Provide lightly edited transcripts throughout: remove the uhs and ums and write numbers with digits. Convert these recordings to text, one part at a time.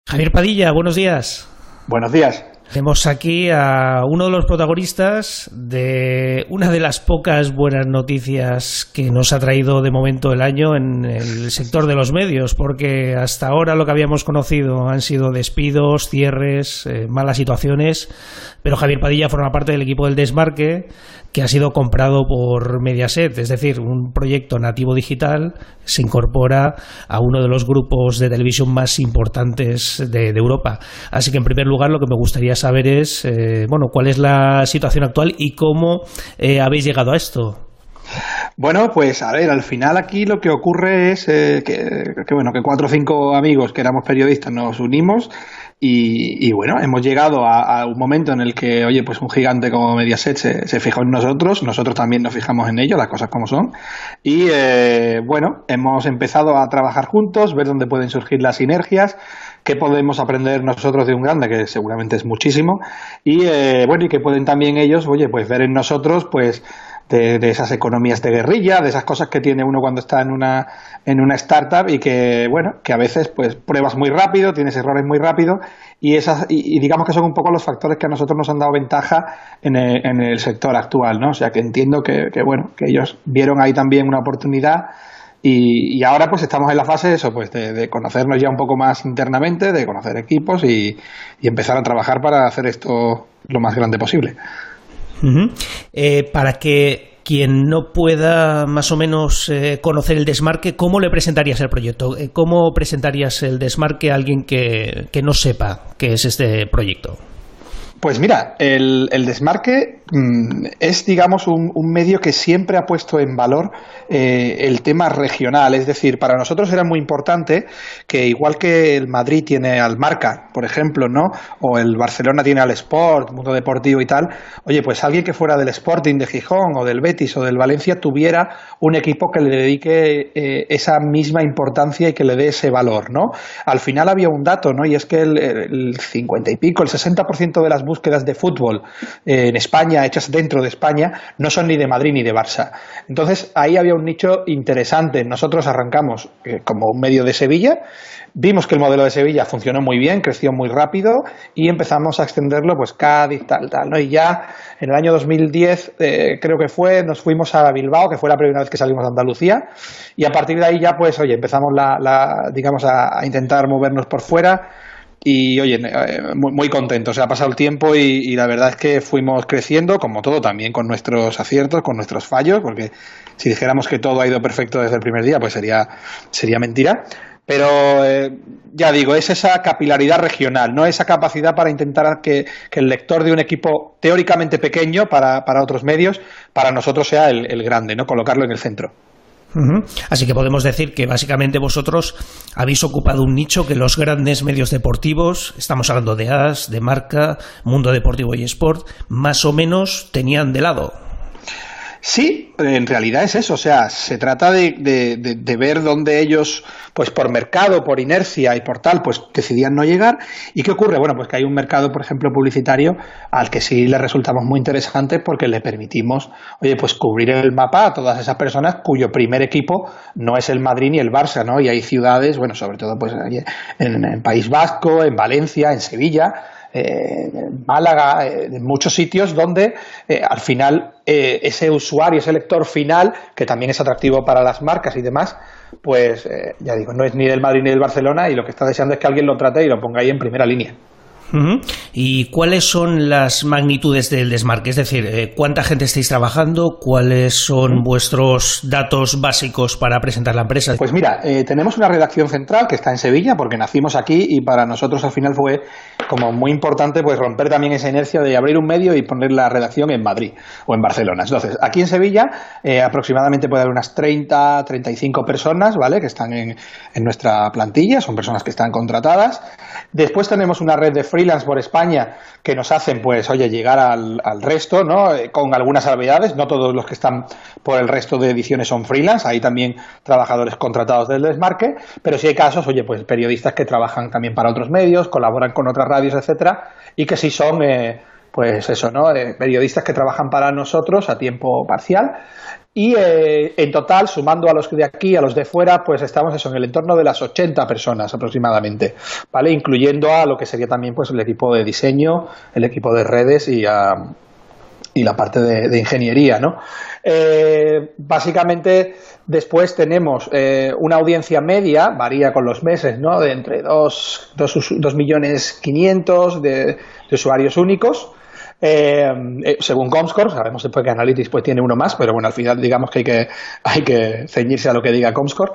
Javier Padilla, buenos días. Buenos días. Tenemos aquí a uno de los protagonistas de una de las pocas buenas noticias que nos ha traído de momento el año en el sector de los medios, porque hasta ahora lo que habíamos conocido han sido despidos, cierres, malas situaciones, pero Javier Padilla forma parte del equipo del Desmarque, que ha sido comprado por Mediaset, es decir, un proyecto nativo digital se incorpora a uno de los grupos de televisión más importantes de Europa. Así que, en primer lugar, lo que me gustaría saber es, ¿cuál es la situación actual y cómo habéis llegado a esto? Bueno, pues a ver, al final aquí lo que ocurre es que 4 o 5 amigos que éramos periodistas nos unimos y hemos llegado a un momento en el que, pues un gigante como Mediaset se fijó en nosotros también nos fijamos en ellos, las cosas como son, y hemos empezado a trabajar juntos, ver dónde pueden surgir las sinergias, qué podemos aprender nosotros de un grande, que seguramente es muchísimo, y que pueden también ellos, ver en nosotros, de esas economías de guerrilla, de esas cosas que tiene uno cuando está en una startup y que a veces pruebas muy rápido, tienes errores muy rápido y digamos que son un poco los factores que a nosotros nos han dado ventaja en el sector actual, ¿no? O sea que entiendo que ellos vieron ahí también una oportunidad y ahora estamos en la fase de conocernos ya un poco más internamente, de conocer equipos y empezar a trabajar para hacer esto lo más grande posible. Uh-huh. Para que quien no pueda más o menos conocer el Desmarque, ¿cómo le presentarías el proyecto? ¿Cómo presentarías el Desmarque a alguien que no sepa qué es este proyecto? Pues mira, el Desmarque es, digamos, un medio que siempre ha puesto en valor el tema regional. Es decir, para nosotros era muy importante que, igual que el Madrid tiene al Marca, por ejemplo, ¿no? O el Barcelona tiene al Sport, Mundo Deportivo y tal, pues alguien que fuera del Sporting de Gijón o del Betis o del Valencia tuviera un equipo que le dedique esa misma importancia y que le dé ese valor, ¿no? Al final había un dato, ¿no? Y es que el 50 y pico, el 60% de las búsquedas de fútbol en España, hechas dentro de España, no son ni de Madrid ni de Barça. Entonces ahí había un nicho interesante. Nosotros arrancamos como un medio de Sevilla, vimos que el modelo de Sevilla funcionó muy bien, creció muy rápido y empezamos a extenderlo, Cádiz, tal, ¿no? Y ya en el año 2010 creo que nos fuimos a Bilbao, que fue la primera vez que salimos de Andalucía, y a partir de ahí ya empezamos digamos a intentar movernos por fuera. Y muy contentos, ha pasado el tiempo y la verdad es que fuimos creciendo, como todo, también con nuestros aciertos, con nuestros fallos, porque si dijéramos que todo ha ido perfecto desde el primer día, sería mentira. Pero ya digo, es esa capilaridad regional, no esa capacidad para intentar que el lector de un equipo teóricamente pequeño para otros medios, para nosotros sea el grande, ¿no? Colocarlo en el centro. Uh-huh. Así que podemos decir que básicamente vosotros habéis ocupado un nicho que los grandes medios deportivos, estamos hablando de AS, de Marca, Mundo Deportivo y Sport, más o menos tenían de lado. Sí, en realidad es eso, o sea, se trata de ver dónde ellos, por mercado, por inercia y por tal, decidían no llegar. ¿Y qué ocurre? Bueno, que hay un mercado, por ejemplo, publicitario al que sí le resultamos muy interesantes porque le permitimos, cubrir el mapa a todas esas personas cuyo primer equipo no es el Madrid ni el Barça, ¿no? Y hay ciudades, sobre todo en País Vasco, en Valencia, en Sevilla, en Málaga, en muchos sitios donde al final ese usuario, ese lector final, que también es atractivo para las marcas y demás, ya digo, no es ni del Madrid ni del Barcelona y lo que está deseando es que alguien lo trate y lo ponga ahí en primera línea. Uh-huh. ¿Y cuáles son las magnitudes del Desmarque? Es decir, ¿cuánta gente estáis trabajando? ¿Cuáles son vuestros datos básicos para presentar la empresa? Pues mira, tenemos una redacción central que está en Sevilla porque nacimos aquí y para nosotros al final fue como muy importante romper también esa inercia de abrir un medio y poner la redacción en Madrid o en Barcelona. Entonces, aquí en Sevilla aproximadamente puede haber unas 30, 35 personas, ¿vale? Que están en nuestra plantilla, son personas que están contratadas. Después tenemos una red de freelance por España que nos hacen llegar al resto, ¿no? Con algunas salvedades, no todos los que están por el resto de ediciones son freelance, hay también trabajadores contratados del Desmarque, pero sí hay casos, periodistas que trabajan también para otros medios, colaboran con otras radios, etcétera, y que sí son pues eso, ¿no? Periodistas que trabajan para nosotros a tiempo parcial. Y en total, sumando a los de aquí, a los de fuera, pues estamos eso, en el entorno de las 80 personas aproximadamente, ¿vale? Incluyendo a lo que sería también pues el equipo de diseño, el equipo de redes y la parte de ingeniería, ¿no? Básicamente, después tenemos una audiencia media, varía con los meses, ¿no? De entre 2,5 millones de usuarios únicos. Según Comscore, sabemos después que Analytics pues tiene uno más, pero bueno, al final digamos que hay que ceñirse a lo que diga Comscore.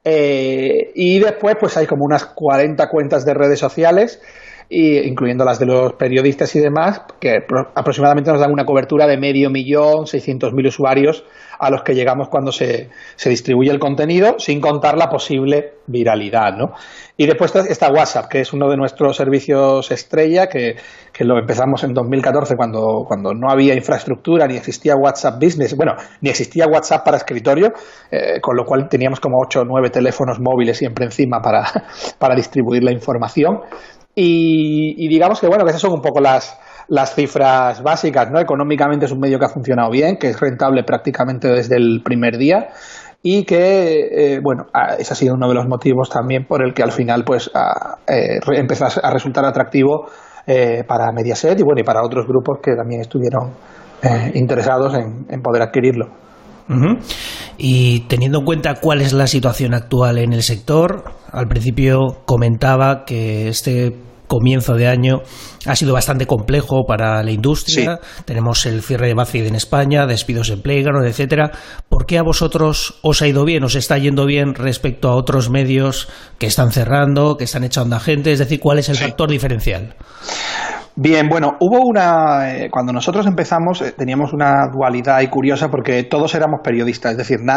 Y después pues hay como unas 40 cuentas de redes sociales, incluyendo las de los periodistas y demás, que aproximadamente nos dan una cobertura de 500.600.000 usuarios a los que llegamos cuando se distribuye el contenido, sin contar la posible viralidad, ¿no? Y después está WhatsApp, que es uno de nuestros servicios estrella, que lo empezamos en 2014 cuando no había infraestructura, ni existía WhatsApp Business, bueno, ni existía WhatsApp para escritorio, con lo cual teníamos como 8 o 9 teléfonos móviles siempre encima para distribuir la información. Y digamos que, bueno, que esas son un poco las cifras básicas, ¿no? Económicamente es un medio que ha funcionado bien, que es rentable prácticamente desde el primer día y que, bueno, ese ha sido uno de los motivos también por el que al final pues empezó a resultar atractivo para Mediaset y, bueno, y para otros grupos que también estuvieron interesados en poder adquirirlo. Uh-huh. Y teniendo en cuenta cuál es la situación actual en el sector, al principio comentaba que este comienzo de año ha sido bastante complejo para la industria. Sí. Tenemos el cierre de BuzzFeed en España, despidos en Playground, etcétera. ¿Por qué a vosotros os ha ido bien, os está yendo bien respecto a otros medios que están cerrando, que están echando a gente? Es decir, ¿cuál es el factor diferencial? Bien, bueno, cuando nosotros empezamos teníamos una dualidad ahí curiosa porque todos éramos periodistas, es decir, no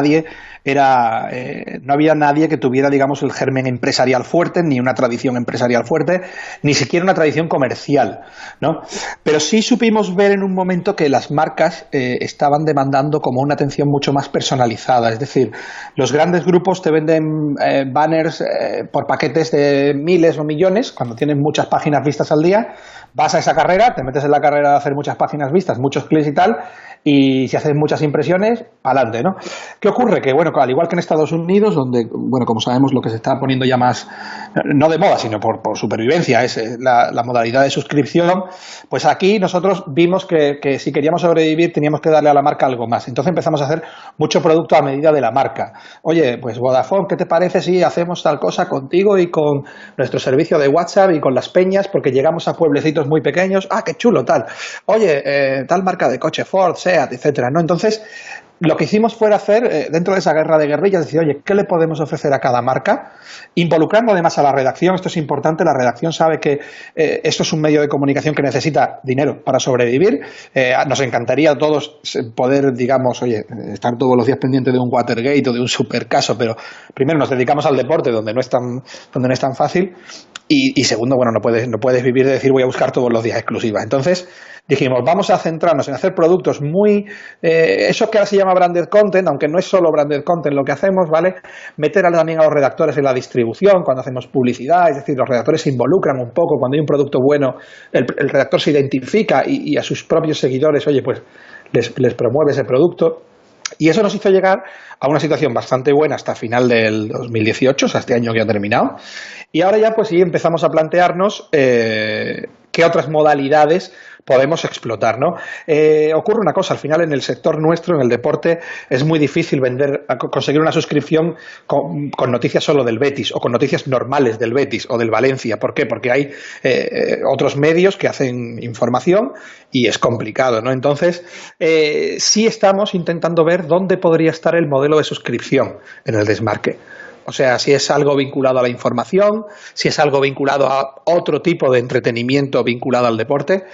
había nadie que tuviera, digamos, el germen empresarial fuerte, ni una tradición empresarial fuerte, ni siquiera una tradición comercial, ¿no? Pero sí supimos ver en un momento que las marcas estaban demandando como una atención mucho más personalizada, es decir, los grandes grupos te venden banners por paquetes de miles o millones, cuando tienen muchas páginas vistas al día. Vas a esa carrera, te metes en la carrera de hacer muchas páginas vistas, muchos clics y tal, y si haces muchas impresiones, adelante, ¿no? ¿Qué ocurre? Que, bueno, al igual que en Estados Unidos, donde, bueno, como sabemos, lo que se está poniendo ya más, no de moda, sino por supervivencia, es la modalidad de suscripción, pues aquí nosotros vimos que si queríamos sobrevivir teníamos que darle a la marca algo más. Entonces empezamos a hacer mucho producto a medida de la marca. Oye, pues Vodafone, ¿qué te parece si hacemos tal cosa contigo y con nuestro servicio de WhatsApp y con las peñas? Porque llegamos a pueblecitos muy pequeños. ¡Ah, qué chulo, tal! Oye, tal marca de coche, Ford, SEAT, etcétera, ¿no? Entonces, lo que hicimos fue hacer, dentro de esa guerra de guerrillas, decir, oye, ¿qué le podemos ofrecer a cada marca? Involucrando además a la redacción, esto es importante, la redacción sabe que esto es un medio de comunicación que necesita dinero para sobrevivir. Nos encantaría a todos poder, digamos, oye, estar todos los días pendientes de un Watergate o de un supercaso, pero primero nos dedicamos al deporte donde no es tan fácil y segundo, bueno, no puedes vivir de decir voy a buscar todos los días exclusivas. Entonces dijimos, vamos a centrarnos en hacer productos muy... eso que ahora se llama branded content, aunque no es solo branded content lo que hacemos, ¿vale? Meter también a los redactores en la distribución cuando hacemos publicidad, es decir, los redactores se involucran un poco, cuando hay un producto bueno, el redactor se identifica y a sus propios seguidores, oye, pues les promueve ese producto. Y eso nos hizo llegar a una situación bastante buena hasta final del 2018, o sea, este año que ha terminado. Y ahora ya pues sí empezamos a plantearnos qué otras modalidades podemos explotar, ¿no? Ocurre una cosa, al final en el sector nuestro, en el deporte, es muy difícil conseguir una suscripción con noticias solo del Betis o con noticias normales del Betis o del Valencia. ¿Por qué? Porque hay otros medios que hacen información y es complicado, ¿no? Entonces, sí estamos intentando ver dónde podría estar el modelo de suscripción en el desmarque. O sea, si es algo vinculado a la información, si es algo vinculado a otro tipo de entretenimiento vinculado al deporte.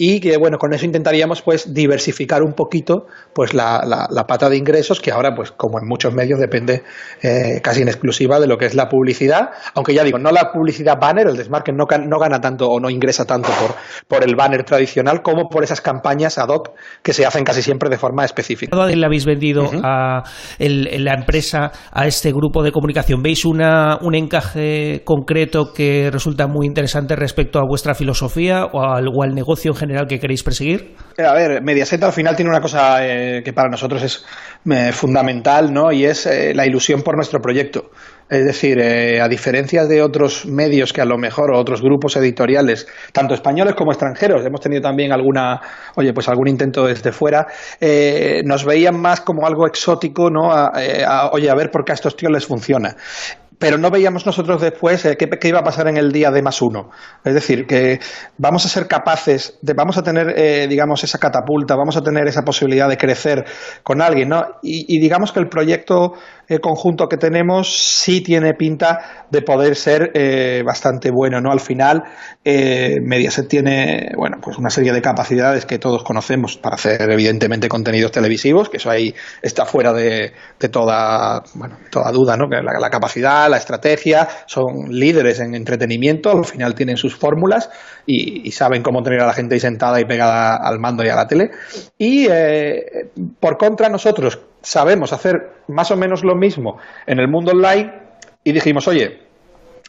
Y que, bueno, con eso intentaríamos pues diversificar un poquito pues la pata de ingresos que ahora, pues como en muchos medios, depende casi en exclusiva de lo que es la publicidad. Aunque ya digo, no la publicidad banner, el desmarque no gana tanto o no ingresa tanto por el banner tradicional como por esas campañas ad hoc que se hacen casi siempre de forma específica. ¿Dónde le habéis vendido a la empresa a este grupo de comunicación? ¿Veis un encaje concreto que resulta muy interesante respecto a vuestra filosofía o al negocio en general? general que queréis perseguir? A ver, Mediaset al final tiene una cosa que para nosotros es fundamental, ¿no? Y es la ilusión por nuestro proyecto. Es decir, a diferencia de otros medios que a lo mejor, o otros grupos editoriales, tanto españoles como extranjeros, hemos tenido también algún intento desde fuera, nos veían más como algo exótico, ¿no? A ver por qué a estos tíos les funciona. Pero no veíamos nosotros después qué iba a pasar en el día D+1. Es decir, que vamos a ser capaces, vamos a tener, digamos, esa catapulta, vamos a tener esa posibilidad de crecer con alguien, ¿no? Y digamos que el proyecto conjunto que tenemos sí tiene pinta de poder ser bastante bueno, ¿no? Al final, Mediaset tiene, bueno, pues una serie de capacidades que todos conocemos para hacer, evidentemente, contenidos televisivos, que eso ahí está fuera de toda duda, ¿no? Que la capacidad, la estrategia, son líderes en entretenimiento, al final tienen sus fórmulas y saben cómo tener a la gente ahí sentada y pegada al mando y a la tele. Y por contra, nosotros sabemos hacer más o menos lo mismo en el mundo online y dijimos, oye,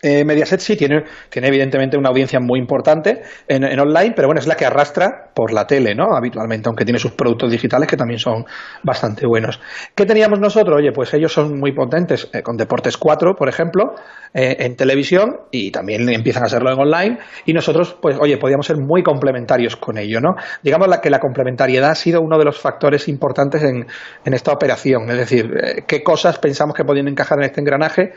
Mediaset sí tiene evidentemente una audiencia muy importante en online, pero bueno, es la que arrastra por la tele, ¿no? Habitualmente, aunque tiene sus productos digitales que también son bastante buenos. ¿Qué teníamos nosotros? Oye, pues ellos son muy potentes con Deportes 4, por ejemplo, en televisión, y también empiezan a hacerlo en online, y nosotros, pues oye, podíamos ser muy complementarios con ello, ¿no? Digamos que la complementariedad ha sido uno de los factores importantes en esta operación, es decir, qué cosas pensamos que podían encajar en este engranaje.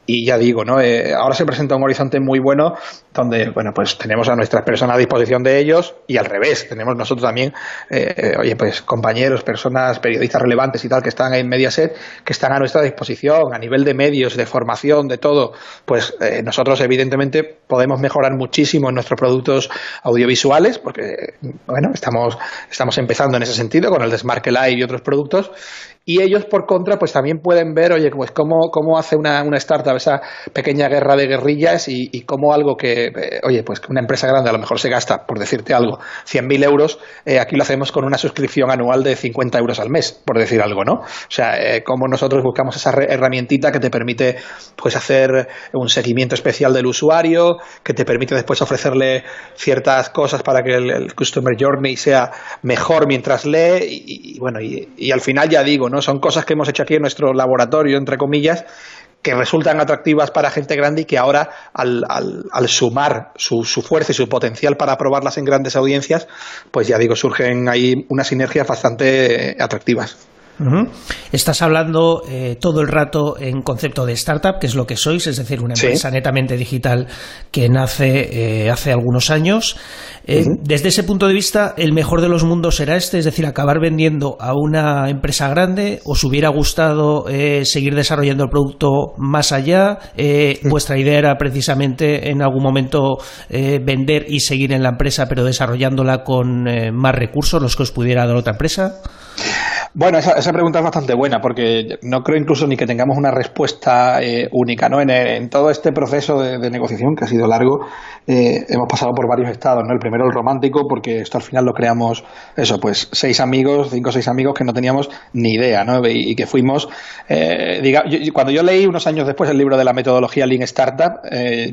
Y ya digo, ¿no? Ahora se presenta un horizonte muy bueno donde, bueno, pues tenemos a nuestras personas a disposición de ellos y al revés, tenemos nosotros también, pues compañeros, personas, periodistas relevantes y tal que están en Mediaset, que están a nuestra disposición a nivel de medios, de formación, de todo. Pues nosotros evidentemente podemos mejorar muchísimo en nuestros productos audiovisuales porque, bueno, estamos empezando en ese sentido con el Desmarque Live y otros productos. Y ellos, por contra, pues también pueden ver, oye, pues cómo hace una startup esa pequeña guerra de guerrillas y cómo algo que, oye, pues que una empresa grande a lo mejor se gasta, por decirte algo, 100.000 euros, aquí lo hacemos con una suscripción anual de 50 euros al mes, por decir algo, ¿no? O sea, cómo nosotros buscamos esa herramientita que te permite, pues, hacer un seguimiento especial del usuario, que te permite después ofrecerle ciertas cosas para que el Customer Journey sea mejor mientras lee y al final, ya digo, ¿no? Son cosas que hemos hecho aquí en nuestro laboratorio, entre comillas, que resultan atractivas para gente grande y que ahora, al sumar su fuerza y su potencial para probarlas en grandes audiencias, pues ya digo, surgen ahí unas sinergias bastante atractivas. Uh-huh. Estás hablando todo el rato en concepto de startup, que es lo que sois, es decir, una empresa netamente digital que nace hace algunos años. Desde ese punto de vista, ¿el mejor de los mundos será este? Es decir, acabar vendiendo a una empresa grande. ¿Os hubiera gustado seguir desarrollando el producto más allá? ¿Vuestra idea era precisamente en algún momento vender y seguir en la empresa, pero desarrollándola con más recursos, los que os pudiera dar otra empresa? Bueno, esa pregunta es bastante buena porque no creo incluso ni que tengamos una respuesta única, ¿no? En todo este proceso de negociación, que ha sido largo, hemos pasado por varios estados, ¿no? El primero, el romántico, porque esto al final lo creamos, pues 5 o 6 amigos que no teníamos ni idea, ¿no? Y que fuimos, cuando yo leí unos años después el libro de la metodología Lean Startup,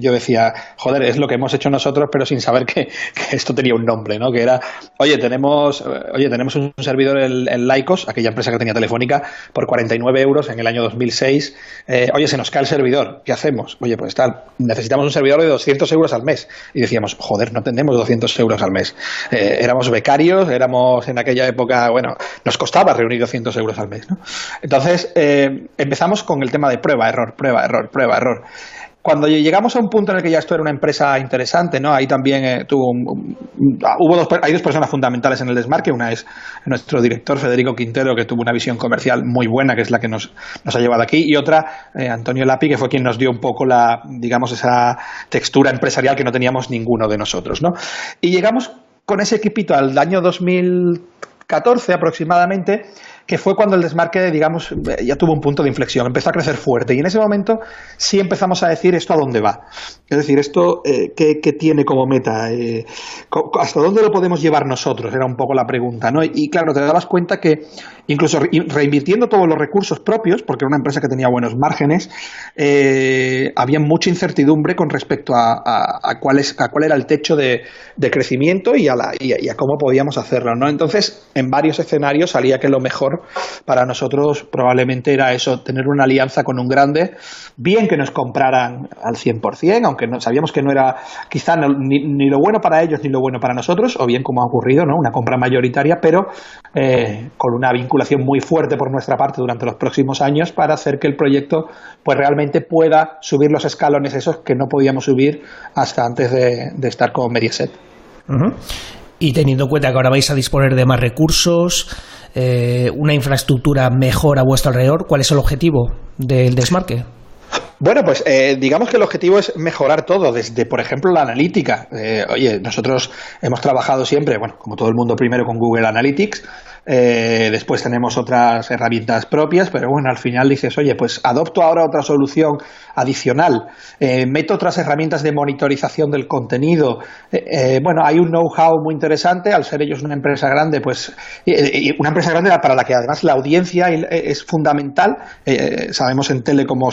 yo decía, joder, es lo que hemos hecho nosotros, pero sin saber que esto tenía un nombre, ¿no? Que era, tenemos un servidor en Lycos, aquella empresa que tenía Telefónica, por 49 euros en el año 2006. Se nos cae el servidor, ¿qué hacemos? Oye, pues necesitamos un servidor de 200 euros al mes. Y decíamos, joder, no tenemos 200 euros al mes. Éramos becarios, éramos en aquella época, nos costaba reunir 200 euros al mes, ¿no? Entonces, empezamos con el tema de prueba, error. Cuando llegamos a un punto en el que ya esto era una empresa interesante, ¿no? Ahí también hay dos personas fundamentales en el Desmarque. Una es nuestro director, Federico Quintero, que tuvo una visión comercial muy buena, que es la que nos ha llevado aquí, y otra, Antonio Lapi, que fue quien nos dio un poco esa textura empresarial que no teníamos ninguno de nosotros, ¿no? Y llegamos con ese equipito al año 2014 aproximadamente, que fue cuando el Desmarque, ya tuvo un punto de inflexión, empezó a crecer fuerte, y en ese momento sí empezamos a decir esto a dónde va. Es decir, esto ¿qué tiene como meta? ¿Hasta dónde lo podemos llevar nosotros? Era un poco la pregunta, ¿no? Y claro, te dabas cuenta que incluso reinvirtiendo todos los recursos propios, porque era una empresa que tenía buenos márgenes, había mucha incertidumbre con respecto a cuál era el techo de crecimiento y a cómo podíamos hacerlo, ¿no? Entonces, en varios escenarios salía que lo mejor para nosotros probablemente era eso, tener una alianza con un grande, bien que nos compraran al 100%, aunque sabíamos que no era quizá ni lo bueno para ellos ni lo bueno para nosotros, o bien como ha ocurrido, ¿no? Una compra mayoritaria, pero con una vinculación muy fuerte por nuestra parte durante los próximos años para hacer que el proyecto pues realmente pueda subir los escalones esos que no podíamos subir hasta antes de estar con Mediaset. Uh-huh. Y teniendo en cuenta que ahora vais a disponer de más recursos, una infraestructura mejor a vuestro alrededor, ¿cuál es el objetivo del desmarque? Bueno, pues digamos que el objetivo es mejorar todo, desde, por ejemplo, la analítica. Oye, nosotros hemos trabajado siempre, bueno, como todo el mundo, primero con Google Analytics, después tenemos otras herramientas propias, pero bueno, al final dices, oye, pues adopto ahora otra solución adicional, meto otras herramientas de monitorización del contenido. Bueno, hay un know-how muy interesante, al ser ellos una empresa grande, pues una empresa grande para la que además la audiencia es fundamental. Sabemos en tele cómo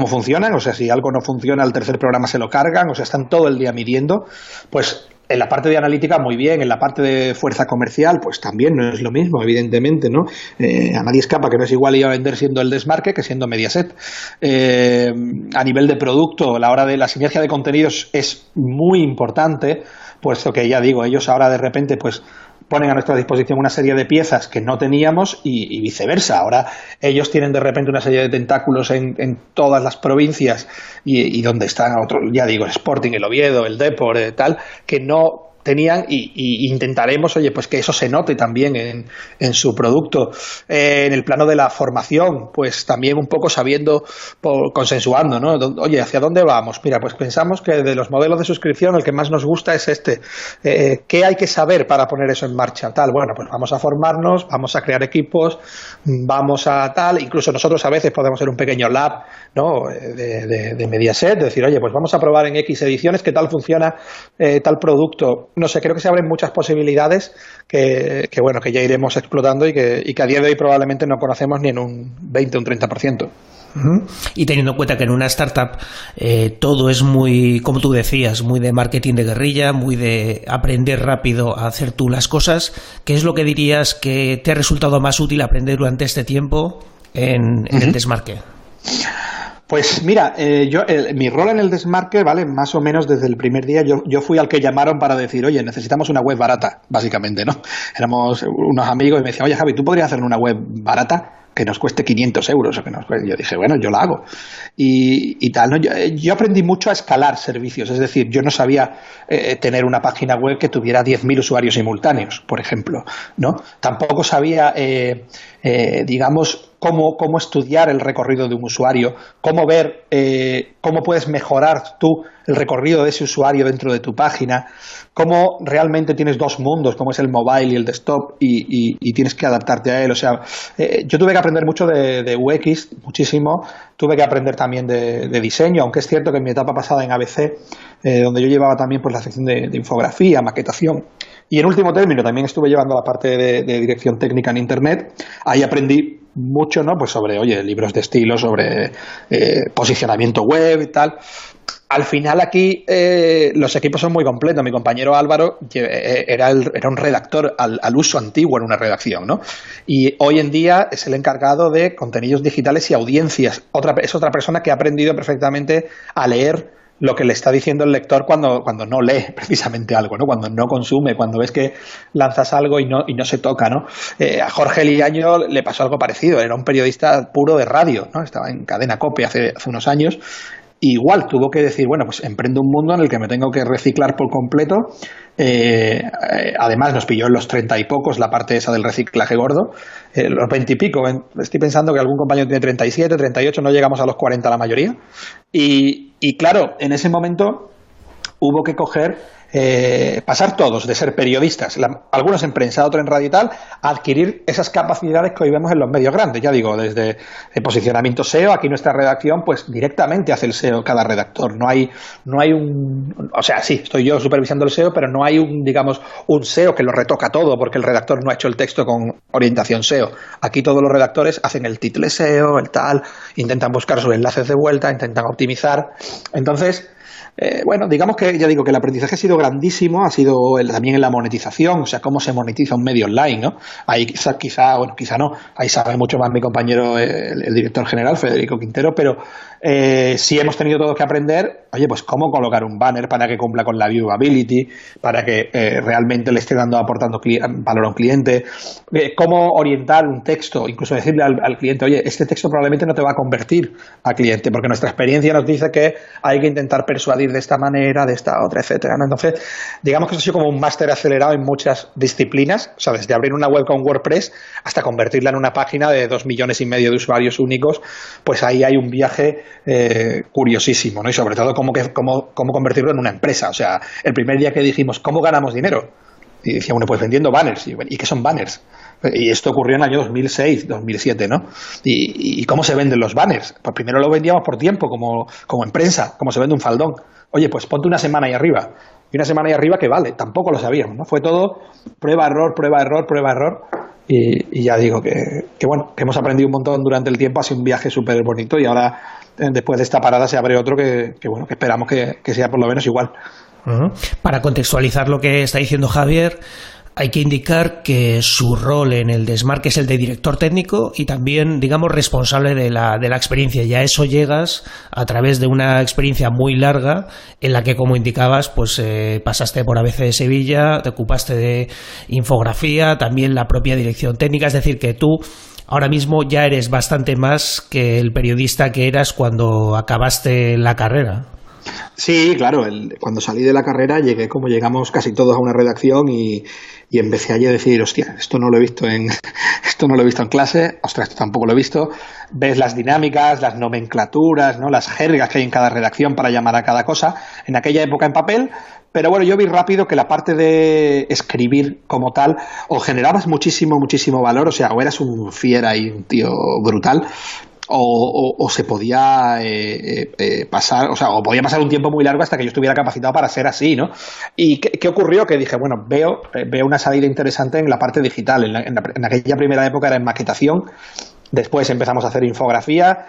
funcionan, o sea, si algo no funciona, el tercer programa se lo cargan, o sea, están todo el día midiendo, pues en la parte de analítica muy bien, en la parte de fuerza comercial pues también no es lo mismo, evidentemente, ¿no? A nadie escapa que no es igual ir a vender siendo el Desmarque que siendo Mediaset. A nivel de producto, la hora de la sinergia de contenidos es muy importante, puesto que ya digo, ellos ahora de repente pues ponen a nuestra disposición una serie de piezas que no teníamos y viceversa. Ahora ellos tienen de repente una serie de tentáculos en todas las provincias y donde están otros, ya digo, el Sporting, el Oviedo, el Depor, tal, que no tenían y intentaremos, oye, pues que eso se note también en su producto. En el plano de la formación, pues también un poco sabiendo, consensuando, ¿no? Oye, ¿hacia dónde vamos? Mira, pues pensamos que de los modelos de suscripción el que más nos gusta es este. ¿Qué hay que saber para poner eso en marcha? Tal, bueno, pues vamos a formarnos, vamos a crear equipos, vamos a tal, incluso nosotros a veces podemos ser un pequeño lab, ¿no? de Mediaset, decir, oye, pues vamos a probar en X ediciones qué tal funciona tal producto. No sé, creo que se abren muchas posibilidades que bueno, que ya iremos explotando y que a día de hoy probablemente no conocemos ni en un 20 o un 30%. Uh-huh. Y teniendo en cuenta que en una startup todo es muy, como tú decías, muy de marketing de guerrilla, muy de aprender rápido a hacer tú las cosas, ¿qué es lo que dirías que te ha resultado más útil aprender durante este tiempo en el Desmarque? Pues mira, mi rol en el Desmarque, ¿vale? Más o menos desde el primer día yo fui al que llamaron para decir, oye, necesitamos una web barata, básicamente, ¿no? Éramos unos amigos y me decían, oye, Javi, ¿tú podrías hacer una web barata que nos cueste 500 euros? O que yo dije, bueno, yo la hago. Y tal, ¿no? Yo aprendí mucho a escalar servicios, es decir, yo no sabía tener una página web que tuviera 10.000 usuarios simultáneos, por ejemplo, ¿no? Tampoco sabía, digamos, cómo estudiar el recorrido de un usuario, cómo ver cómo puedes mejorar tú el recorrido de ese usuario dentro de tu página, cómo realmente tienes dos mundos, como es el mobile y el desktop, y tienes que adaptarte a él. O sea, yo tuve que aprender mucho de UX, muchísimo. Tuve que aprender también de diseño, aunque es cierto que en mi etapa pasada en ABC, donde yo llevaba también pues la sección de infografía, maquetación, y en último término también estuve llevando la parte de dirección técnica en Internet. Ahí aprendí mucho, ¿no? Pues sobre, oye, libros de estilo, sobre posicionamiento web y tal. Al final aquí los equipos son muy completos. Mi compañero Álvaro era un redactor al uso antiguo en una redacción, ¿no? Y hoy en día es el encargado de contenidos digitales y audiencias. Es otra persona que ha aprendido perfectamente a leer lo que le está diciendo el lector cuando no lee precisamente algo, ¿no? Cuando no consume, cuando ves que lanzas algo y no se toca, ¿no? A Jorge Liaño le pasó algo parecido. Era un periodista puro de radio, ¿no? Estaba en Cadena COPE hace unos años. Igual tuvo que decir, bueno, pues emprendo un mundo en el que me tengo que reciclar por completo. Además nos pilló en los 30 y pocos la parte esa del reciclaje gordo, los 20 y pico. Estoy pensando que algún compañero tiene 37, 38, no llegamos a los 40 la mayoría. Y claro, en ese momento hubo que pasar todos de ser periodistas, algunos en prensa, otros en radio y tal, a adquirir esas capacidades que hoy vemos en los medios grandes. Ya digo, desde el posicionamiento SEO, aquí nuestra redacción, pues directamente hace el SEO cada redactor. No hay o sea, sí, estoy yo supervisando el SEO, pero no hay digamos, un SEO que lo retoca todo, porque el redactor no ha hecho el texto con orientación SEO. Aquí todos los redactores hacen el título SEO, el tal, intentan buscar sus enlaces de vuelta, intentan optimizar. Entonces, bueno, digamos que ya digo que el aprendizaje ha sido grandísimo, ha sido también en la monetización, o sea, cómo se monetiza un medio online, ¿no? Ahí quizá no, ahí sabe mucho más mi compañero, el director general, Federico Quintero, pero sí hemos tenido todos que aprender, oye, pues cómo colocar un banner para que cumpla con la viewability, para que realmente le esté aportando valor a un cliente, cómo orientar un texto, incluso decirle al cliente, oye, este texto probablemente no te va a convertir al cliente, porque nuestra experiencia nos dice que hay que intentar persuadir de esta manera, de esta otra, etcétera, ¿no? Entonces, digamos que eso ha sido como un máster acelerado en muchas disciplinas, o sea, desde abrir una web con WordPress hasta convertirla en una página de 2,5 millones de usuarios únicos, pues ahí hay un viaje curiosísimo, ¿no? Y sobre todo cómo convertirlo en una empresa. O sea, el primer día que dijimos, ¿cómo ganamos dinero? Y decía, bueno, pues vendiendo banners. ¿Y qué son banners? Y esto ocurrió en el año 2006, 2007, ¿no? ¿Y cómo se venden los banners? Pues primero lo vendíamos por tiempo, como en prensa, como se vende un faldón. Oye, pues ponte una semana ahí arriba. Y una semana ahí arriba que vale, tampoco lo sabíamos, ¿no? Fue todo prueba, error, prueba, error, prueba, error. Y ya digo que hemos aprendido un montón durante el tiempo, ha sido un viaje súper bonito y ahora, después de esta parada, se abre otro que esperamos que sea por lo menos igual. Uh-huh. Para contextualizar lo que está diciendo Javier, hay que indicar que su rol en el Desmarque es el de director técnico y también, digamos, responsable de la experiencia. Y a eso llegas a través de una experiencia muy larga en la que, como indicabas, pues pasaste por ABC de Sevilla, te ocupaste de infografía, también la propia dirección técnica. Es decir, que tú ahora mismo ya eres bastante más que el periodista que eras cuando acabaste la carrera. Sí, claro, cuando salí de la carrera llegué como llegamos casi todos a una redacción y empecé allí a decir, hostia, esto no lo he visto en clase, ostras, esto tampoco lo he visto. Ves las dinámicas, las nomenclaturas, ¿no? Las jergas que hay en cada redacción para llamar a cada cosa, en aquella época en papel. Pero bueno, yo vi rápido que la parte de escribir como tal, o generabas muchísimo valor, o sea, o eras un fiera y un tío brutal, o se podía pasar, o sea, o podía pasar un tiempo muy largo hasta que yo estuviera capacitado para ser así, ¿no? ¿Y qué ocurrió? Que dije, bueno, veo una salida interesante en la parte digital. En aquella primera época era en maquetación. Después empezamos a hacer infografía,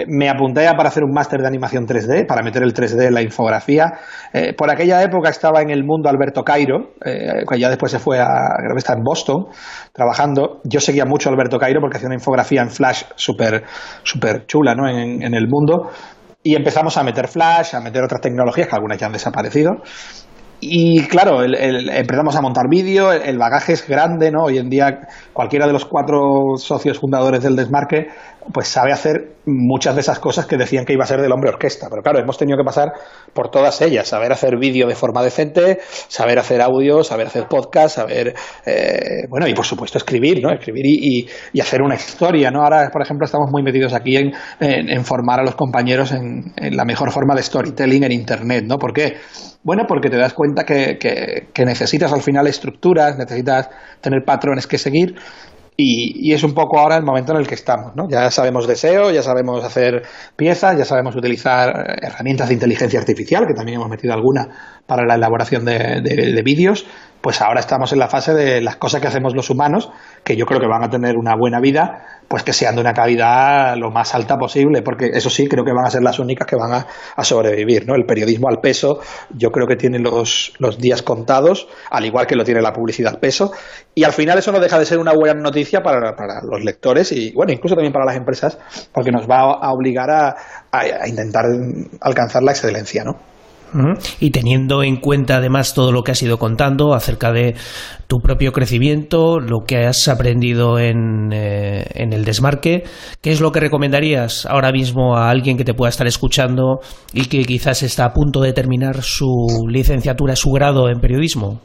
me apunté para hacer un máster de animación 3D, para meter el 3D en la infografía. Por aquella época estaba en el mundo Alberto Cairo, que ya después se fue creo que está en Boston, trabajando. Yo seguía mucho a Alberto Cairo porque hacía una infografía en Flash súper chula, ¿no? en el mundo. Y empezamos a meter Flash, a meter otras tecnologías que algunas ya han desaparecido. Y claro, empezamos a montar vídeo, el bagaje es grande, ¿no? Hoy en día cualquiera de los 4 socios fundadores del Desmarque pues sabe hacer muchas de esas cosas que decían que iba a ser del hombre orquesta, pero claro, hemos tenido que pasar por todas ellas, saber hacer vídeo de forma decente, saber hacer audio, saber hacer podcast, saber, bueno, y por supuesto escribir, ¿no? Escribir y hacer una historia, ¿no? Ahora, por ejemplo, estamos muy metidos aquí en formar a los compañeros en la mejor forma de storytelling en Internet, ¿no? ¿Por qué? Bueno, porque te das cuenta que necesitas al final estructuras, necesitas tener patrones que seguir y es un poco ahora el momento en el que estamos, ¿no? Ya sabemos de SEO, ya sabemos hacer piezas, ya sabemos utilizar herramientas de inteligencia artificial, que también hemos metido alguna para la elaboración de vídeos. Pues ahora estamos en la fase de las cosas que hacemos los humanos, que yo creo que van a tener una buena vida, pues que sean de una calidad lo más alta posible, porque eso sí, creo que van a ser las únicas que van a sobrevivir, ¿no? El periodismo al peso, yo creo que tiene los días contados, al igual que lo tiene la publicidad peso, y al final eso no deja de ser una buena noticia para los lectores y, bueno, incluso también para las empresas, porque nos va a obligar a intentar alcanzar la excelencia, ¿no? Y teniendo en cuenta además todo lo que has ido contando acerca de tu propio crecimiento, lo que has aprendido en el Desmarque, ¿qué es lo que recomendarías ahora mismo a alguien que te pueda estar escuchando y que quizás está a punto de terminar su licenciatura, su grado en periodismo?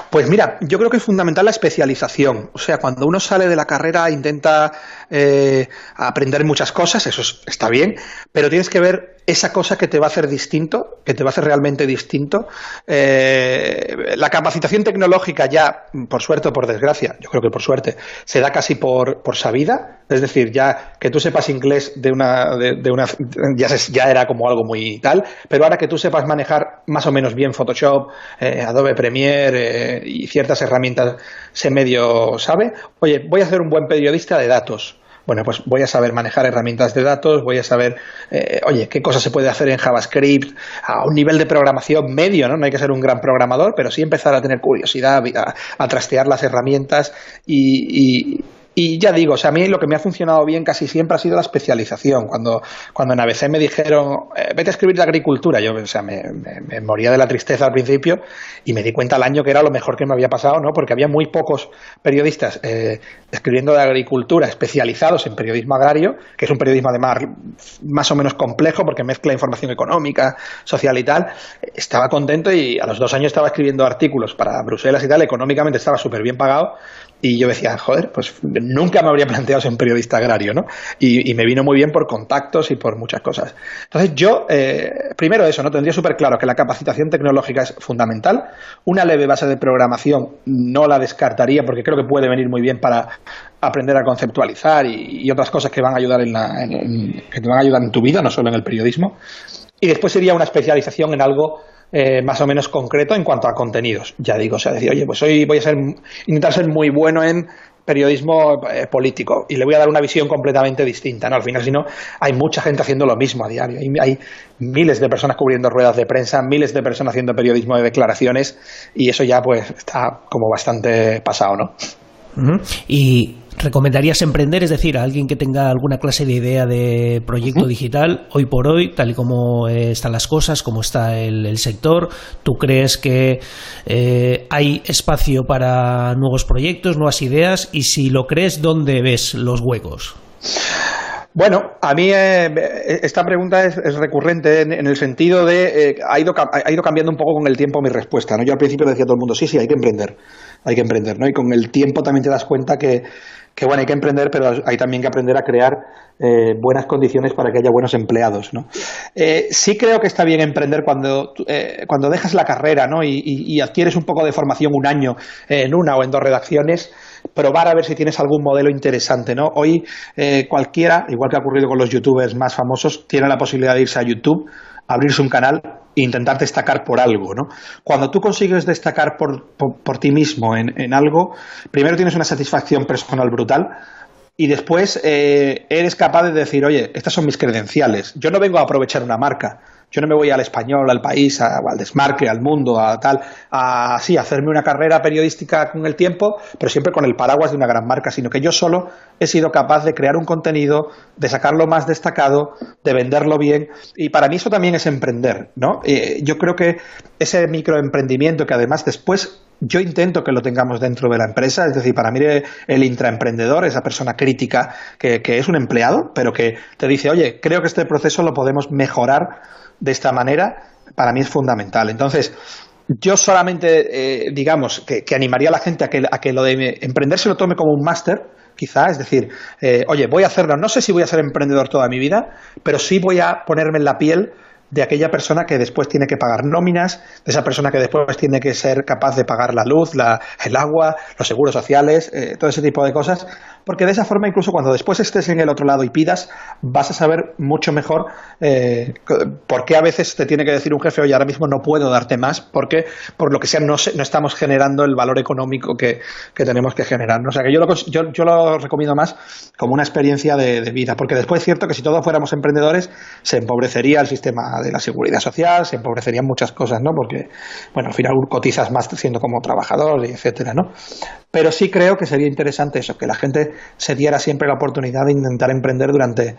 Pues mira, yo creo que es fundamental la especialización. O sea, cuando uno sale de la carrera intenta aprender muchas cosas, eso está bien, pero tienes que ver esa cosa que te va a hacer distinto, que te va a hacer realmente distinto. La capacitación tecnológica ya, por suerte o por desgracia, yo creo que por suerte, se da casi por sabida. Es decir, ya que tú sepas inglés ya era como algo muy tal, pero ahora que tú sepas manejar más o menos bien Photoshop, Adobe Premiere y ciertas herramientas se medio sabe. Oye, voy a ser un buen periodista de datos. Bueno, pues voy a saber manejar herramientas de datos, voy a saber, qué cosas se puede hacer en JavaScript a un nivel de programación medio, ¿no? No hay que ser un gran programador, pero sí empezar a tener curiosidad, a trastear las herramientas y ya digo, o sea, a mí lo que me ha funcionado bien casi siempre ha sido la especialización. Cuando en ABC me dijeron, vete a escribir de agricultura, yo, o sea, me moría de la tristeza al principio y me di cuenta al año que era lo mejor que me había pasado, ¿no? Porque había muy pocos periodistas escribiendo de agricultura especializados en periodismo agrario, que es un periodismo además más o menos complejo porque mezcla información económica, social y tal. Estaba contento y a los 2 años estaba escribiendo artículos para Bruselas y tal, económicamente estaba súper bien pagado. Y yo decía, joder, pues nunca me habría planteado ser un periodista agrario, ¿no? Y me vino muy bien por contactos y por muchas cosas. Entonces yo, primero eso, ¿no? Tendría súper claro que la capacitación tecnológica es fundamental. Una leve base de programación no la descartaría porque creo que puede venir muy bien para aprender a conceptualizar y otras cosas que van a ayudar que te van a ayudar en tu vida, no solo en el periodismo. Y después sería una especialización en algo más o menos concreto en cuanto a contenidos. Ya digo, o sea, decir, oye, pues hoy voy a intentar ser muy bueno en periodismo político y le voy a dar una visión completamente distinta, ¿no? Al final, si no, hay mucha gente haciendo lo mismo a diario. Hay miles de personas cubriendo ruedas de prensa, miles de personas haciendo periodismo de declaraciones y eso ya pues está como bastante pasado, ¿no? Uh-huh. Y ¿recomendarías emprender? Es decir, a alguien que tenga alguna clase de idea de proyecto digital, hoy por hoy, tal y como están las cosas, como está el sector, ¿tú crees que hay espacio para nuevos proyectos, nuevas ideas? Y si lo crees, ¿dónde ves los huecos? Bueno, a mí esta pregunta es recurrente en el sentido de ha ido cambiando un poco con el tiempo mi respuesta, ¿no? Yo al principio le decía a todo el mundo, sí, hay que emprender, ¿no? Y con el tiempo también te das cuenta que bueno, hay que emprender, pero hay también que aprender a crear buenas condiciones para que haya buenos empleados, ¿no? Sí creo que está bien emprender cuando dejas la carrera, ¿no? Y adquieres un poco de formación un año en una o en 2 redacciones, probar a ver si tienes algún modelo interesante, ¿no? Hoy cualquiera, igual que ha ocurrido con los youtubers más famosos, tiene la posibilidad de irse a YouTube, abrirse un canal e intentar destacar por algo, ¿no? Cuando tú consigues destacar por ti mismo en algo, primero tienes una satisfacción personal brutal y después eres capaz de decir, oye, estas son mis credenciales, yo no vengo a aprovechar una marca. Yo no me voy al Español, al País, al Desmarque, al Mundo, a hacerme una carrera periodística con el tiempo, pero siempre con el paraguas de una gran marca, sino que yo solo he sido capaz de crear un contenido, de sacarlo más destacado, de venderlo bien, y para mí eso también es emprender, ¿no? Yo creo que ese microemprendimiento que además después yo intento que lo tengamos dentro de la empresa, es decir, para mí el intraemprendedor, esa persona crítica que es un empleado, pero que te dice, oye, creo que este proceso lo podemos mejorar de esta manera, para mí es fundamental. Entonces, yo solamente, digamos, que animaría a la gente a que lo de emprender se lo tome como un máster, quizá, es decir, oye, voy a hacerlo, no sé si voy a ser emprendedor toda mi vida, pero sí voy a ponerme en la piel de aquella persona que después tiene que pagar nóminas, de esa persona que después tiene que ser capaz de pagar la luz, el agua, los seguros sociales, todo ese tipo de cosas, porque de esa forma incluso cuando después estés en el otro lado y pidas, vas a saber mucho mejor por qué a veces te tiene que decir un jefe, oye, ahora mismo no puedo darte más, porque por lo que sea no estamos generando el valor económico que tenemos que generar, ¿no? O sea que yo lo recomiendo más como una experiencia de vida, porque después es cierto que si todos fuéramos emprendedores se empobrecería el sistema de la seguridad social, se empobrecerían muchas cosas, ¿no? Porque, bueno, al final cotizas más siendo como trabajador, etcétera, ¿no? Pero sí creo que sería interesante eso, que la gente se diera siempre la oportunidad de intentar emprender durante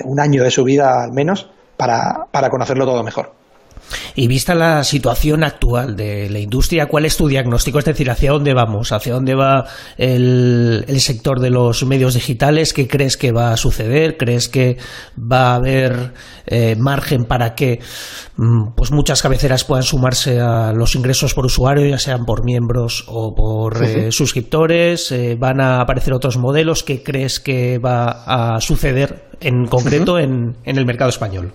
un año de su vida al menos para conocerlo todo mejor. Y vista la situación actual de la industria, ¿cuál es tu diagnóstico? Es decir, ¿hacia dónde vamos? ¿Hacia dónde va el sector de los medios digitales? ¿Qué crees que va a suceder? ¿Crees que va a haber margen para que pues muchas cabeceras puedan sumarse a los ingresos por usuario, ya sean por miembros o por suscriptores? ¿Van a aparecer otros modelos? ¿Qué crees que va a suceder en concreto en el mercado español?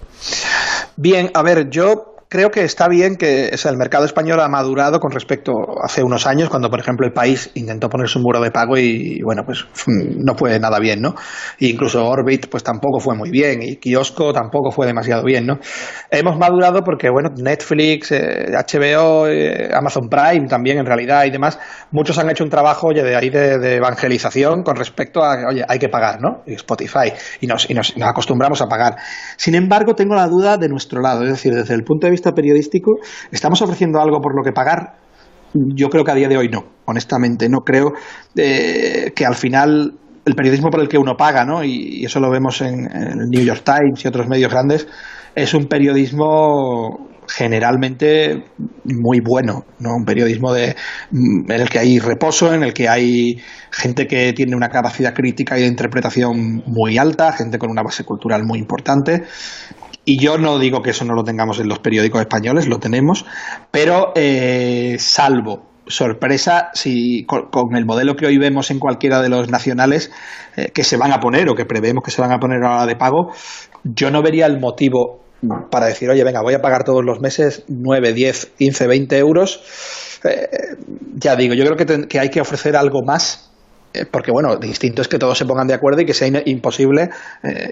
Bien, a ver, yo creo que está bien que el mercado español ha madurado con respecto a hace unos años, cuando, por ejemplo, el país intentó ponerse un muro de pago y bueno, pues no fue nada bien, ¿no? E incluso Orbit, pues tampoco fue muy bien, y Kiosco tampoco fue demasiado bien, ¿no? Hemos madurado porque, bueno, Netflix, HBO, Amazon Prime también, en realidad, y demás, muchos han hecho un trabajo, oye, de evangelización con respecto a, oye, hay que pagar, ¿no? Y Spotify, y nos acostumbramos a pagar. Sin embargo, tengo la duda de nuestro lado, es decir, desde el punto de vista periodístico, ¿estamos ofreciendo algo por lo que pagar? Yo creo que a día de hoy no, honestamente, no creo que al final el periodismo por el que uno paga, ¿no? Y eso lo vemos en el New York Times y otros medios grandes, es un periodismo generalmente muy bueno, ¿no? Un periodismo en el que hay reposo, en el que hay gente que tiene una capacidad crítica y de interpretación muy alta, gente con una base cultural muy importante. Y yo no digo que eso no lo tengamos en los periódicos españoles, lo tenemos, pero salvo sorpresa, si con el modelo que hoy vemos en cualquiera de los nacionales que se van a poner o que prevemos que se van a poner a la hora de pago, yo no vería el motivo para decir, oye, venga, voy a pagar todos los meses 9, 10, 15, 20 euros. Ya digo, yo creo que hay que ofrecer algo más. Porque, bueno, distinto es que todos se pongan de acuerdo y que sea imposible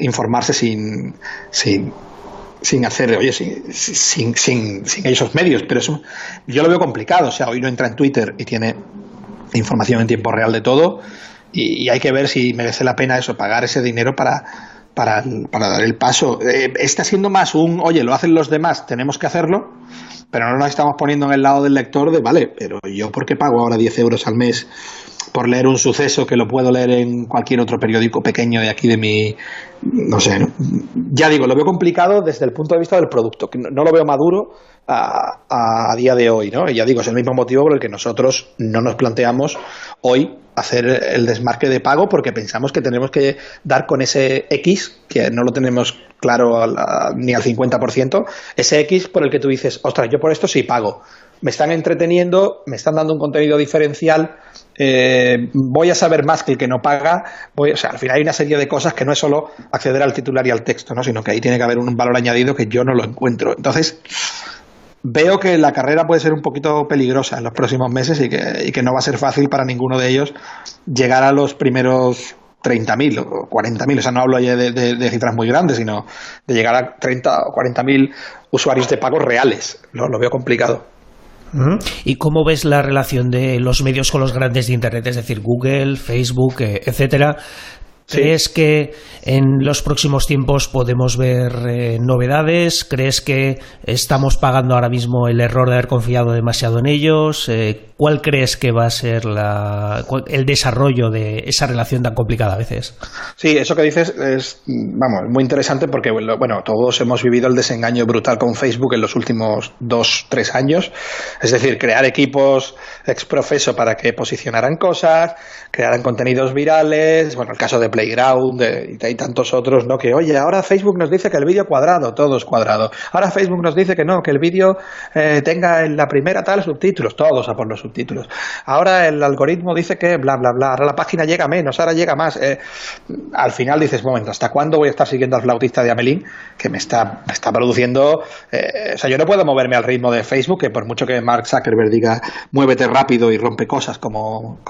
informarse sin hacer, oye, sin esos medios, pero eso yo lo veo complicado. O sea, hoy no entra en Twitter y tiene información en tiempo real de todo, y hay que ver si merece la pena eso, pagar ese dinero para dar el paso. Está siendo más oye, lo hacen los demás, tenemos que hacerlo, pero no nos estamos poniendo en el lado del lector de, vale, pero yo ¿por qué pago ahora 10 euros al mes por leer un suceso que lo puedo leer en cualquier otro periódico pequeño de aquí de mi... No sé, ¿no? Ya digo, lo veo complicado desde el punto de vista del producto, que no lo veo maduro a día de hoy, ¿no? Y ya digo, es el mismo motivo por el que nosotros no nos planteamos hoy hacer el desmarque de pago, porque pensamos que tenemos que dar con ese X, que no lo tenemos claro ni al 50%, ese X por el que tú dices, ostras, yo por esto sí pago. Me están entreteniendo, me están dando un contenido diferencial, voy a saber más que el que no paga. O sea, al final hay una serie de cosas que no es solo acceder al titular y al texto, ¿no? Sino que ahí tiene que haber un valor añadido que yo no lo encuentro. Entonces, veo que la carrera puede ser un poquito peligrosa en los próximos meses y que no va a ser fácil para ninguno de ellos llegar a los primeros 30.000 o 40.000. O sea, no hablo ya de cifras muy grandes, sino de llegar a 30 o 40.000 usuarios de pago reales. Lo veo complicado. ¿Y cómo ves la relación de los medios con los grandes de Internet? Es decir, Google, Facebook, etcétera. ¿Crees Sí. que en los próximos tiempos podemos ver novedades? ¿Crees que estamos pagando ahora mismo el error de haber confiado demasiado en ellos? ¿Cuál crees que va a ser el desarrollo de esa relación tan complicada a veces? Sí, eso que dices es, vamos, muy interesante porque, bueno, todos hemos vivido el desengaño brutal con Facebook en los últimos 2-3 años. Es decir, crear equipos exprofeso para que posicionaran cosas, crearan contenidos virales, bueno, el caso de Playground, y hay tantos otros, ¿no? Que, oye, ahora Facebook nos dice que el vídeo cuadrado, todo es cuadrado. Ahora Facebook nos dice que no, que el vídeo tenga en la primera tal subtítulos, todos a por los subtítulos. Ahora el algoritmo dice que bla, bla, bla. Ahora la página llega menos, ahora llega más. Al final dices, momento, ¿hasta cuándo voy a estar siguiendo al flautista de Amelín que me está produciendo? O sea, yo no puedo moverme al ritmo de Facebook, que por mucho que Mark Zuckerberg diga muévete rápido y rompe cosas como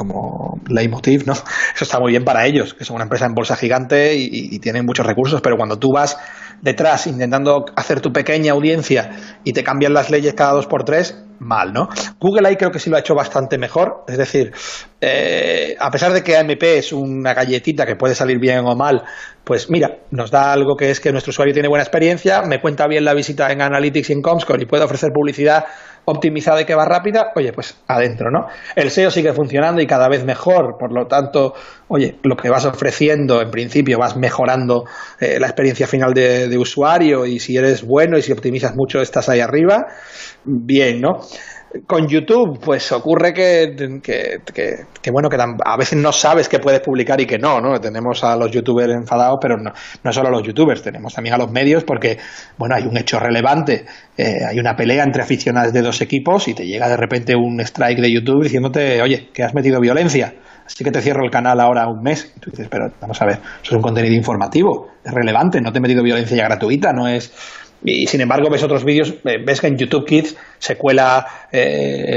Leitmotiv, ¿no? Eso está muy bien para ellos, que son una empresa en bolsa gigante y tienen muchos recursos, pero cuando tú vas detrás intentando hacer tu pequeña audiencia y te cambian las leyes cada 2x3, mal, ¿no? Google ahí creo que sí lo ha hecho bastante mejor, es decir, a pesar de que AMP es una galletita que puede salir bien o mal, pues mira, nos da algo que es que nuestro usuario tiene buena experiencia, me cuenta bien la visita en Analytics y en Comscore y puede ofrecer publicidad optimizada y que va rápida, oye, pues adentro, ¿no? El SEO sigue funcionando y cada vez mejor, por lo tanto, oye, lo que vas ofreciendo, en principio, vas mejorando la experiencia final de usuario, y si eres bueno y si optimizas mucho, estás ahí arriba, bien, ¿no? Con YouTube, pues ocurre que bueno, que a veces no sabes qué puedes publicar y que no, ¿no? Tenemos a los youtubers enfadados, pero no solo a los youtubers, tenemos también a los medios, porque, bueno, hay un hecho relevante, hay una pelea entre aficionados de dos equipos y te llega de repente un strike de YouTube diciéndote, oye, que has metido violencia, así que te cierro el canal ahora un mes. Y tú dices, pero vamos a ver, eso es un contenido informativo, es relevante, no te he metido violencia ya gratuita, no es... Y sin embargo ves otros vídeos, ves que en YouTube Kids se cuela,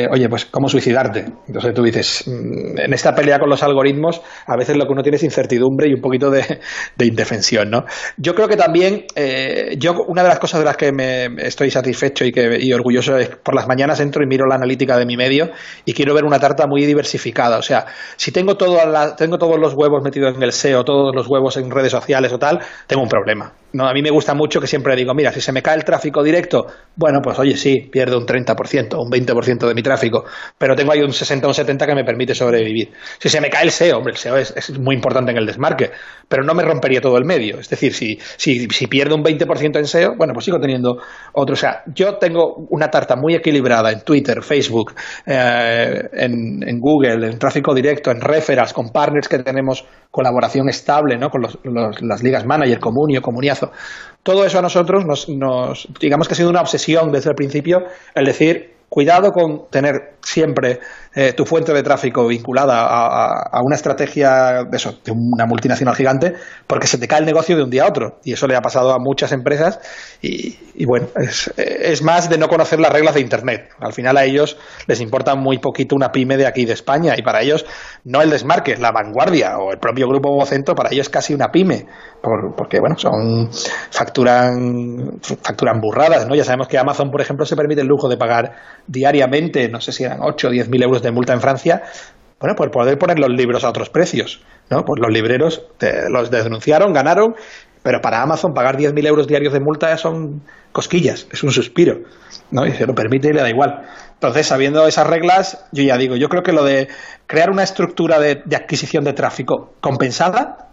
oye, pues cómo suicidarte. Entonces tú dices, en esta pelea con los algoritmos, a veces lo que uno tiene es incertidumbre y un poquito de indefensión, ¿no? Yo creo que también, una de las cosas de las que me estoy satisfecho y orgulloso es por las mañanas entro y miro la analítica de mi medio y quiero ver una tarta muy diversificada. O sea, si tengo todos los huevos metidos en el SEO, todos los huevos en redes sociales o tal, tengo un problema. No, a mí me gusta mucho que siempre digo, mira, si se me cae el tráfico directo, bueno, pues oye, sí, pierdo un 30%, un 20% de mi tráfico, pero tengo ahí un 60 o un 70 que me permite sobrevivir. Si se me cae el SEO, hombre, el SEO es muy importante en el desmarque, pero no me rompería todo el medio. Es decir, si pierdo un 20% en SEO, bueno, pues sigo teniendo otro. O sea, yo tengo una tarta muy equilibrada en Twitter, Facebook, en Google, en tráfico directo, en referrals, con partners que tenemos colaboración estable, ¿no? Con las ligas manager, Comunio, Comuniazo. Todo eso a nosotros nos digamos que ha sido una obsesión desde el principio, el decir, cuidado con tener siempre tu fuente de tráfico vinculada a una estrategia de una multinacional gigante, porque se te cae el negocio de un día a otro, y eso le ha pasado a muchas empresas y bueno, es más de no conocer las reglas de Internet. Al final a ellos les importa muy poquito una pyme de aquí de España, y para ellos no el desmarque, La Vanguardia o el propio grupo Vocento, para ellos es casi una pyme, porque bueno, facturan burradas, ¿no? Ya sabemos que Amazon, por ejemplo, se permite el lujo de pagar diariamente, no sé si eran 8 o 10.000 euros de multa en Francia, bueno, por poder poner los libros a otros precios, ¿no? Pues los libreros los denunciaron, ganaron, pero para Amazon pagar 10.000 euros diarios de multa son cosquillas, es un suspiro, ¿no? Y se lo permite y le da igual. Entonces, sabiendo esas reglas, yo ya digo, yo creo que lo de crear una estructura de adquisición de tráfico compensada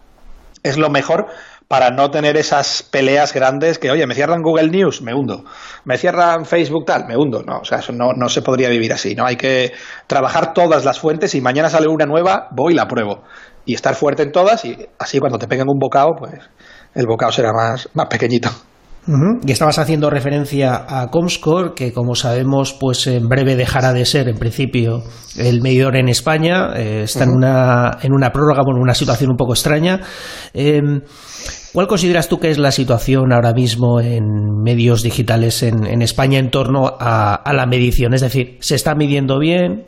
es lo mejor para no tener esas peleas grandes que, oye, me cierran Google News, me hundo, me cierran Facebook tal, me hundo. No, o sea, eso no se podría vivir así, ¿no? Hay que trabajar todas las fuentes y mañana sale una nueva, voy y la pruebo. Y estar fuerte en todas, y así cuando te peguen un bocado, pues el bocado será más pequeñito. Y estabas haciendo referencia a Comscore, que como sabemos, pues en breve dejará de ser, en principio, el medidor en España. Está en una prórroga, bueno, una situación un poco extraña. ¿Cuál consideras tú que es la situación ahora mismo en medios digitales en España en torno a la medición? Es decir, ¿se está midiendo bien?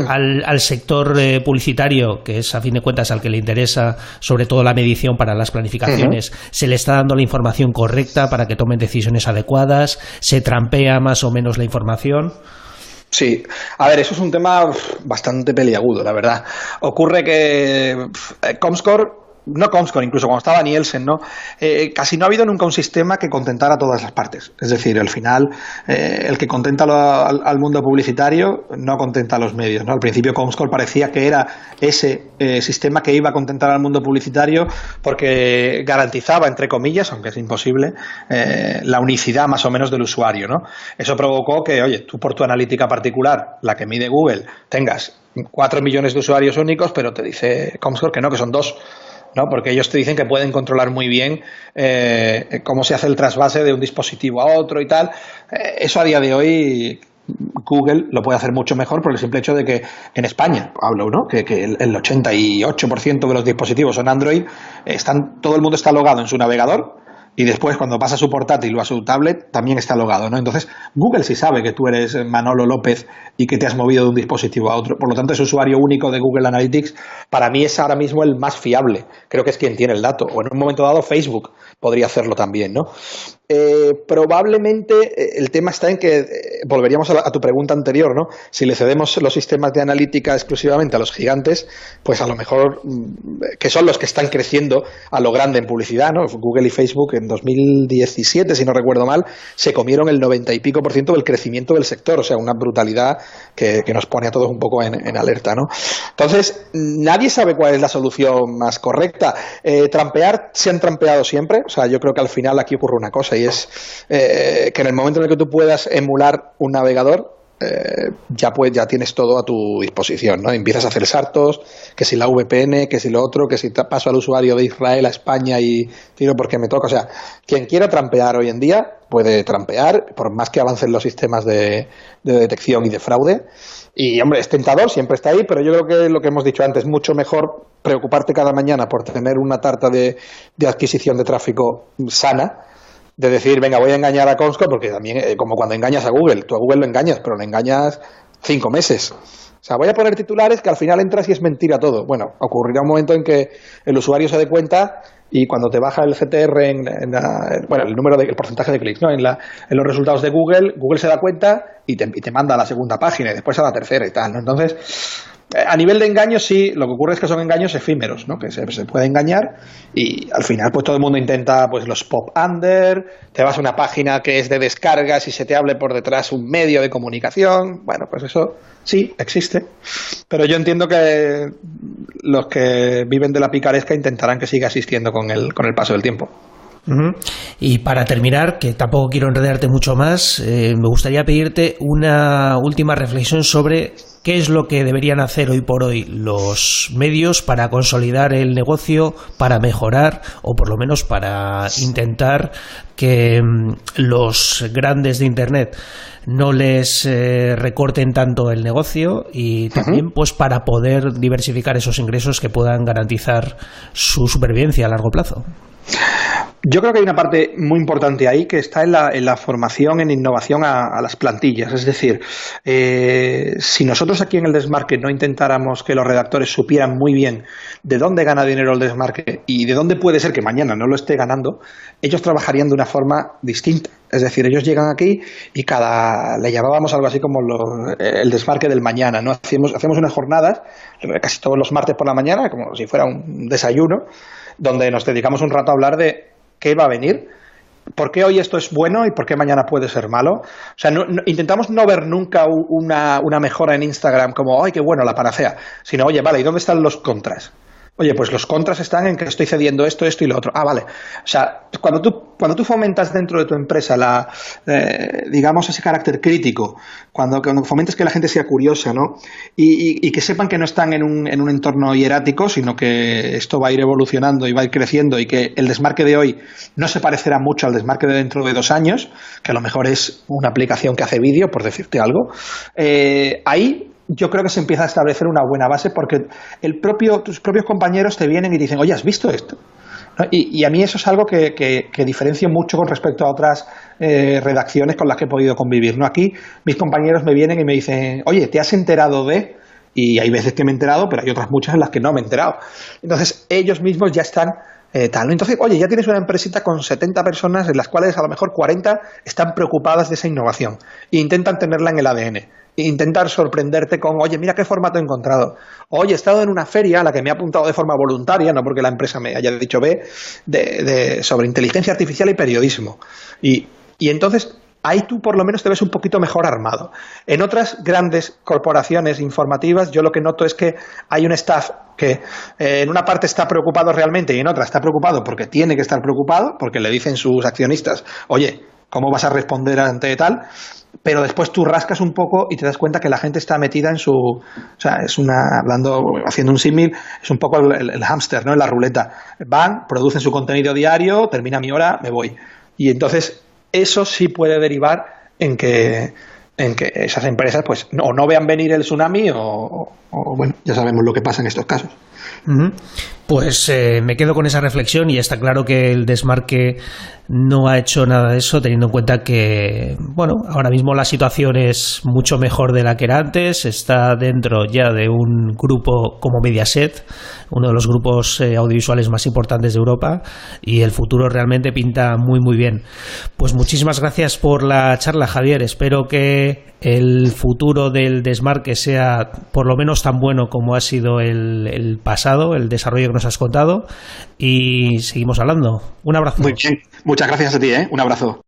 Al sector publicitario, que es a fin de cuentas al que le interesa sobre todo la medición para las planificaciones, ¿se le está dando la información correcta para que tomen decisiones adecuadas? ¿Se trampea más o menos la información? Sí, a ver, eso es un tema bastante peliagudo, la verdad. Ocurre que Comscore, incluso cuando estaba Nielsen, ¿no? Casi no ha habido nunca un sistema que contentara a todas las partes. Es decir, al final, el que contenta al mundo publicitario no contenta a los medios, ¿no? Al principio Comscore parecía que era ese sistema que iba a contentar al mundo publicitario porque garantizaba, entre comillas, aunque es imposible, la unicidad más o menos del usuario, ¿no? Eso provocó que, oye, tú por tu analítica particular, la que mide Google, tengas 4 millones de usuarios únicos, pero te dice Comscore que no, que son 2. ¿No? Porque ellos te dicen que pueden controlar muy bien cómo se hace el trasvase de un dispositivo a otro y tal. Eso a día de hoy Google lo puede hacer mucho mejor por el simple hecho de que en España, hablo, ¿no? Que el 88% de los dispositivos son Android, todo el mundo está logado en su navegador. Y después, cuando pasa a su portátil o a su tablet, también está logado, ¿no? Entonces, Google sí sabe que tú eres Manolo López y que te has movido de un dispositivo a otro. Por lo tanto, ese usuario único de Google Analytics, para mí es ahora mismo el más fiable. Creo que es quien tiene el dato. O en un momento dado, Facebook podría hacerlo también, ¿no? Probablemente el tema está en que, volveríamos a tu pregunta anterior, ¿no? Si le cedemos los sistemas de analítica exclusivamente a los gigantes, pues a lo mejor, que son los que están creciendo a lo grande en publicidad, ¿no? Google y Facebook en 2017, si no recuerdo mal, se comieron el 90 y pico % del crecimiento del sector, o sea, una brutalidad que nos pone a todos un poco en alerta, ¿no? Entonces, nadie sabe cuál es la solución más correcta. Trampear, se han trampeado siempre, o sea, yo creo que al final aquí ocurre una cosa, y es que en el momento en el que tú puedas emular un navegador, ya tienes todo a tu disposición, ¿no? Empiezas a hacer saltos, que si la VPN, que si lo otro, que si te paso al usuario de Israel a España y tiro porque me toca. O sea, quien quiera trampear hoy en día puede trampear, por más que avancen los sistemas de detección y de fraude. Y, hombre, es tentador, siempre está ahí, pero yo creo que lo que hemos dicho antes, mucho mejor preocuparte cada mañana por tener una tarta de adquisición de tráfico sana, de decir, venga, voy a engañar a Comscore, porque también, como cuando engañas a Google, tú a Google lo engañas, pero lo engañas 5 meses. O sea, voy a poner titulares que al final entras y es mentira todo. Bueno, ocurrirá un momento en que el usuario se dé cuenta y cuando te baja el CTR el porcentaje de clics, ¿no? En los resultados de Google se da cuenta y te manda a la segunda página y después a la tercera y tal, ¿no? Entonces, a nivel de engaños, sí, lo que ocurre es que son engaños efímeros, ¿no? Que se puede engañar y al final pues todo el mundo intenta pues los pop-under, te vas a una página que es de descargas y se te hable por detrás un medio de comunicación. Bueno, pues eso sí, existe, pero yo entiendo que los que viven de la picaresca intentarán que siga existiendo con el paso del tiempo. Y para terminar, que tampoco quiero enredarte mucho más, me gustaría pedirte una última reflexión sobre qué es lo que deberían hacer hoy por hoy los medios para consolidar el negocio, para mejorar o por lo menos para intentar que los grandes de Internet no les recorten tanto el negocio y también pues para poder diversificar esos ingresos que puedan garantizar su supervivencia a largo plazo. Yo creo que hay una parte muy importante ahí que está en la formación, en innovación a las plantillas. Es decir, si nosotros aquí en el Desmarque no intentáramos que los redactores supieran muy bien de dónde gana dinero el Desmarque y de dónde puede ser que mañana no lo esté ganando, ellos trabajarían de una forma distinta. Es decir, ellos llegan aquí y le llamábamos algo así como el Desmarque del mañana, ¿no? Hacemos unas jornadas, casi todos los martes por la mañana, como si fuera un desayuno, donde nos dedicamos un rato a hablar de qué va a venir, por qué hoy esto es bueno y por qué mañana puede ser malo. O sea, intentamos no ver nunca una mejora en Instagram como, ¡ay, qué bueno, la panacea! Sino, oye, vale, ¿y dónde están los contras? Oye, pues los contras están en que estoy cediendo esto y lo otro. Ah, vale. O sea, cuando tú fomentas dentro de tu empresa digamos, ese carácter crítico, cuando fomentas que la gente sea curiosa, ¿no? Y que sepan que no están en un entorno hierático, sino que esto va a ir evolucionando y va a ir creciendo y que el Desmarque de hoy no se parecerá mucho al Desmarque de dentro de 2 años, que a lo mejor es una aplicación que hace vídeo, por decirte algo, ahí yo creo que se empieza a establecer una buena base porque tus propios compañeros te vienen y dicen, oye, ¿has visto esto? ¿No? Y a mí eso es algo que diferencio mucho con respecto a otras redacciones con las que he podido convivir, ¿no? Aquí mis compañeros me vienen y me dicen, oye, ¿te has enterado de...? Y hay veces que me he enterado, pero hay otras muchas en las que no me he enterado. Entonces, ellos mismos ya están tal, ¿no? Entonces, oye, ya tienes una empresita con 70 personas en las cuales a lo mejor 40 están preocupadas de esa innovación e intentan tenerla en el ADN. Intentar sorprenderte con, oye, mira qué formato he encontrado. Oye, he estado en una feria a la que me he apuntado de forma voluntaria, no porque la empresa me haya dicho sobre inteligencia artificial y periodismo. Y entonces, ahí tú por lo menos te ves un poquito mejor armado. En otras grandes corporaciones informativas, yo lo que noto es que hay un staff que en una parte está preocupado realmente y en otra está preocupado porque tiene que estar preocupado, porque le dicen sus accionistas, oye, ¿cómo vas a responder ante tal? Pero después tú rascas un poco y te das cuenta que la gente está metida en o sea, haciendo un símil, es un poco el hámster, ¿no? En la ruleta. Van, producen su contenido diario, termina mi hora, me voy. Y entonces eso sí puede derivar en que esas empresas pues no vean venir el tsunami o bueno, ya sabemos lo que pasa en estos casos. Pues me quedo con esa reflexión y está claro que el desmarque no ha hecho nada de eso, teniendo en cuenta que, bueno, ahora mismo la situación es mucho mejor de la que era antes, está dentro ya de un grupo como Mediaset, uno de los grupos audiovisuales más importantes de Europa, y el futuro realmente pinta muy muy bien. Pues muchísimas gracias por la charla, Javier. Espero que el futuro del desmarque sea por lo menos tan bueno como ha sido el pasado, el desarrollo que nos has contado, y seguimos hablando. Un abrazo. Muy bien. Muchas gracias a ti, ¿eh? Un abrazo.